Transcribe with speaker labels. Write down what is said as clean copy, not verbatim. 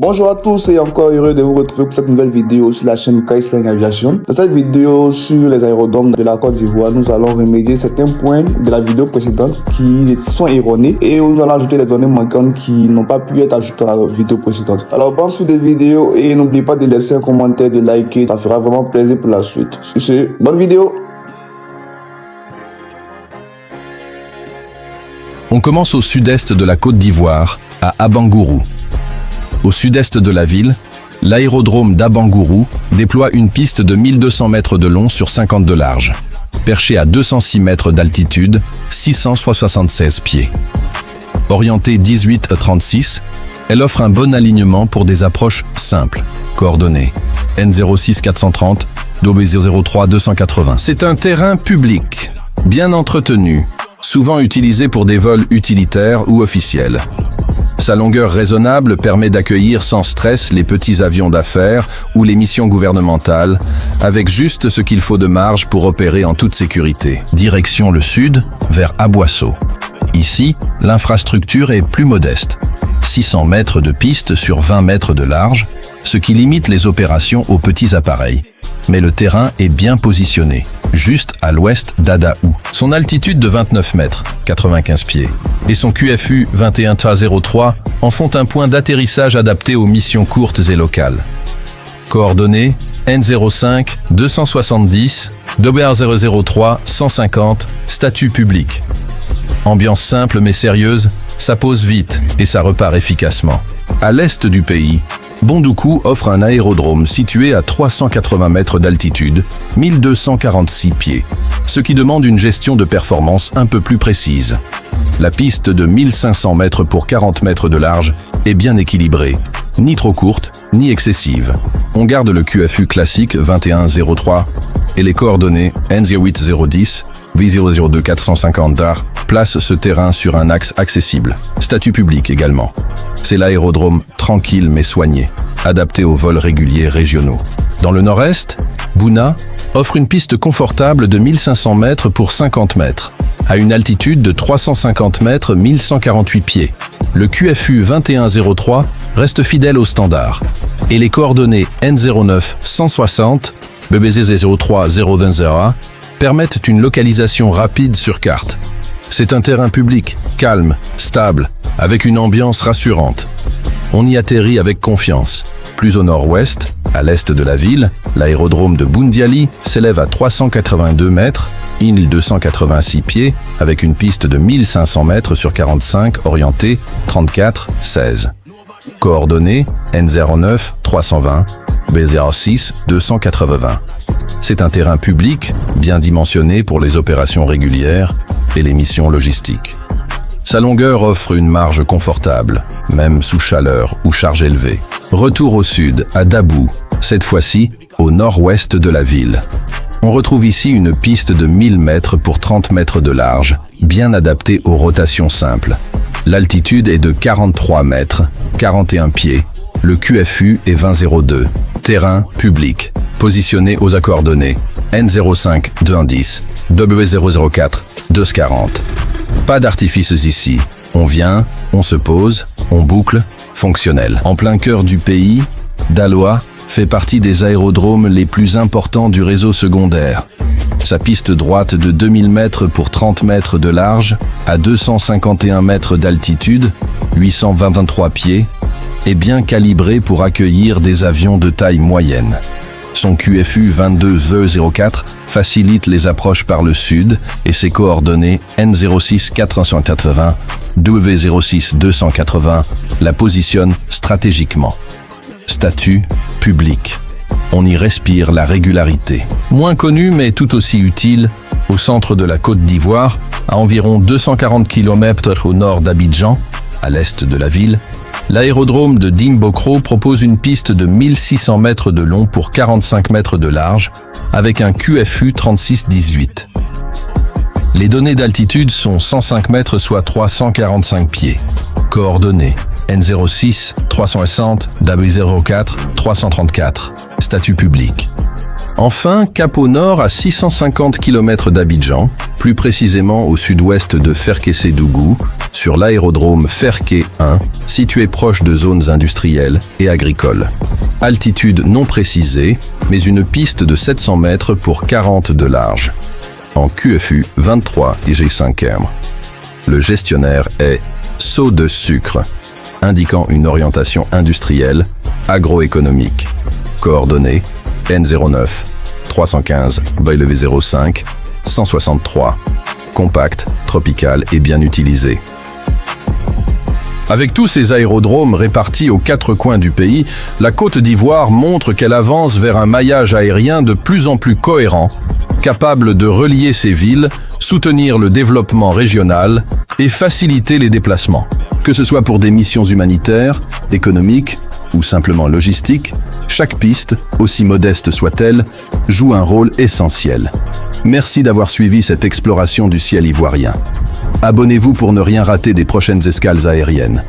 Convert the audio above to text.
Speaker 1: Bonjour à tous et encore heureux de vous retrouver pour cette nouvelle vidéo sur la chaîne KS Flying Aviation. Dans cette vidéo sur les aérodromes de la Côte d'Ivoire, nous allons remédier certains points de la vidéo précédente qui sont erronés et nous allons ajouter les données manquantes qui n'ont pas pu être ajoutées à la vidéo précédente. Alors bonne suite des vidéos et n'oubliez pas de laisser un commentaire, de liker, ça fera vraiment plaisir pour la suite. Sur ce, bonne vidéo.
Speaker 2: On commence au sud-est de la Côte d'Ivoire, à Abangourou. Au sud-est de la ville, l'aérodrome d'Abangourou déploie une piste de 1200 mètres de long sur 50 de large. Perchée à 206 mètres d'altitude, 676 pieds. Orientée 18-36, elle offre un bon alignement pour des approches simples. Coordonnées N06 430, W003 280. C'est un terrain public, bien entretenu, souvent utilisé pour des vols utilitaires ou officiels. Sa longueur raisonnable permet d'accueillir sans stress les petits avions d'affaires ou les missions gouvernementales, avec juste ce qu'il faut de marge pour opérer en toute sécurité. Direction le sud, vers Aboisseau. Ici, l'infrastructure est plus modeste. 600 mètres de piste sur 20 mètres de large, ce qui limite les opérations aux petits appareils. Mais le terrain est bien positionné, juste à l'ouest d'Adaou. Son altitude de 29 mètres, 95 pieds, et son QFU 21-03 en font un point d'atterrissage adapté aux missions courtes et locales. Coordonnées N05 270, WR003 150, statut public. Ambiance simple mais sérieuse, ça pose vite et ça repart efficacement. À l'est du pays, Bondoukou offre un aérodrome situé à 380 mètres d'altitude, 1246 pieds, ce qui demande une gestion de performance un peu plus précise. La piste de 1500 mètres pour 40 mètres de large est bien équilibrée, ni trop courte, ni excessive. On garde le QFU classique 2103 et les coordonnées N08010, V002 450 DAR placent ce terrain sur un axe accessible. Statut public également. C'est l'aérodrome tranquille mais soigné, adapté aux vols réguliers régionaux. Dans le nord-est, Bouna offre une piste confortable de 1500 mètres pour 50 mètres, à une altitude de 350 mètres 1148 pieds. Le QFU 2103 reste fidèle au standard, et les coordonnées N09 160, BBZ03 020 permettent une localisation rapide sur carte. C'est un terrain public, calme, stable, avec une ambiance rassurante. On y atterrit avec confiance. Plus au nord-ouest, à l'est de la ville, l'aérodrome de Boundiali s'élève à 382 mètres, 1286 pieds, avec une piste de 1500 mètres sur 45 orientée 34-16. Coordonnées N09 320, B06 280. C'est un terrain public, bien dimensionné pour les opérations régulières et les missions logistiques. Sa longueur offre une marge confortable, même sous chaleur ou charge élevée. Retour au sud, à Dabou, cette fois-ci au nord-ouest de la ville. On retrouve ici une piste de 1000 mètres pour 30 mètres de large, bien adaptée aux rotations simples. L'altitude est de 43 mètres, 41 pieds. Le QFU est 2002. Terrain public. Positionné aux coordonnées N05 210, W004 240. Pas d'artifices ici. On vient, on se pose, on boucle, fonctionnel. En plein cœur du pays, Daloa fait partie des aérodromes les plus importants du réseau secondaire. Sa piste droite de 2000 mètres pour 30 mètres de large, à 251 mètres d'altitude, 823 pieds, est bien calibrée pour accueillir des avions de taille moyenne. Son QFU 22-04 facilite les approches par le sud et ses coordonnées N06 480, W06 280 la positionnent stratégiquement. Statut public. On y respire la régularité. Moins connu mais tout aussi utile, au centre de la Côte d'Ivoire, à environ 240 km au nord d'Abidjan, à l'est de la ville, l'aérodrome de Dimbokro propose une piste de 1600 mètres de long pour 45 mètres de large, avec un QFU 3618. Les données d'altitude sont 105 mètres soit 345 pieds. Coordonnées N06 360, W04 334. Statut public. Enfin, cap au nord à 650 km d'Abidjan, plus précisément au sud-ouest de Ferkessédougou, sur l'aérodrome Ferké 1, situé proche de zones industrielles et agricoles. Altitude non précisée, mais une piste de 700 mètres pour 40 de large. En QFU 23 et G5R. Le gestionnaire est Seau de Sucre, indiquant une orientation industrielle, agroéconomique. Coordonnées N09 315 W05 163. Compact, tropical et bien utilisé. Avec tous ces aérodromes répartis aux 4 coins du pays, la Côte d'Ivoire montre qu'elle avance vers un maillage aérien de plus en plus cohérent, capable de relier ses villes, soutenir le développement régional et faciliter les déplacements. Que ce soit pour des missions humanitaires, économiques ou simplement logistiques, chaque piste, aussi modeste soit-elle, joue un rôle essentiel. Merci d'avoir suivi cette exploration du ciel ivoirien. Abonnez-vous pour ne rien rater des prochaines escales aériennes.